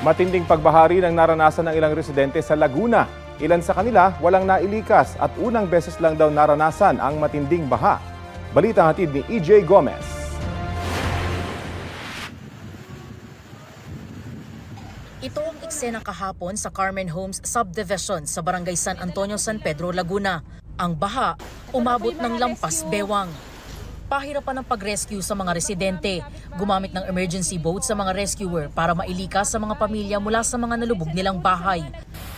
Matinding pagbahari ng naranasan ng ilang residente sa Laguna. Ilan sa kanila walang nailikas at unang beses lang daw naranasan ang matinding baha. Balita hatid ni EJ Gomez. Ito ang eksena kahapon sa Carmen Homes Subdivision sa Barangay San Antonio, San Pedro, Laguna. Ang baha umabot ng lampas bewang. Pahirapan ang pag-rescue sa mga residente. Gumamit ng emergency boat sa mga rescuer para mailikas sa mga pamilya mula sa mga nalubog nilang bahay.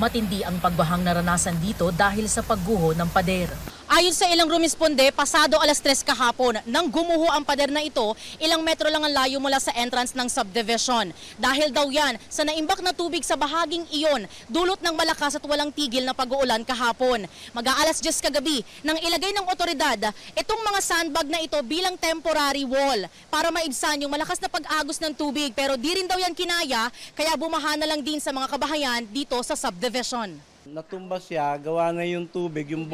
Matindi ang pagbahang naranasan dito dahil sa pagguho ng pader. Ayon sa ilang rumisponde, pasado alas 3 kahapon, nang gumuho ang pader na ito, ilang metro lang ang layo mula sa entrance ng subdivision. Dahil daw yan sa naimbak na tubig sa bahaging iyon, dulot ng malakas at walang tigil na pag-uulan kahapon. Mag-aalas 10 kagabi, nang ilagay ng otoridad itong mga sandbag na ito bilang temporary wall para maibsan yung malakas na pag-agos ng tubig. Pero di rin daw yan kinaya, kaya bumaha na lang din sa mga kabahayan dito sa subdivision. Natumba siya, gawa na yung tubig, yung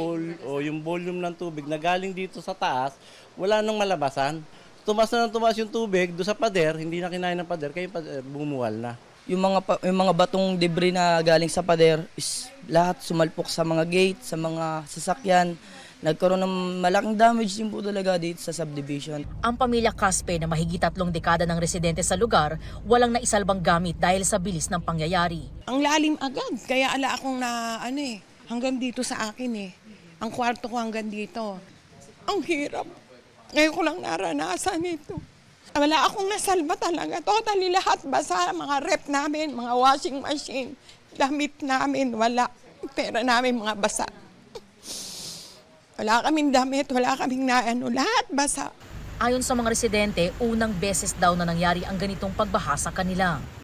volume ng tubig na galing dito sa taas, wala nang malabasan. Tumas na tumas yung tubig doon sa pader, hindi na kinain ng pader, kaya bumuwal na. Yung mga batong debris na galing sa pader is lahat sumalpok sa mga gate, sa mga sasakyan. Nagkaroon ng malaking damage din po talaga dito sa subdivision. Ang pamilya Caspe na mahigit 3 dekada ng residente sa lugar, walang naisalbang gamit dahil sa bilis ng pangyayari. Ang lalim agad, kaya ala akong hanggang dito sa akin . Ang kwarto ko hanggang dito. Ang hirap. Ngayon ko lang naranasan ito. Wala akong nasalba talaga. Totally lahat basa, mga rep namin, mga washing machine, damit namin, wala. Pera namin mga basa. Wala kaming damit, wala kaming lahat basa. Ayon sa mga residente, unang beses daw na nangyari ang ganitong pagbaha sa kanila.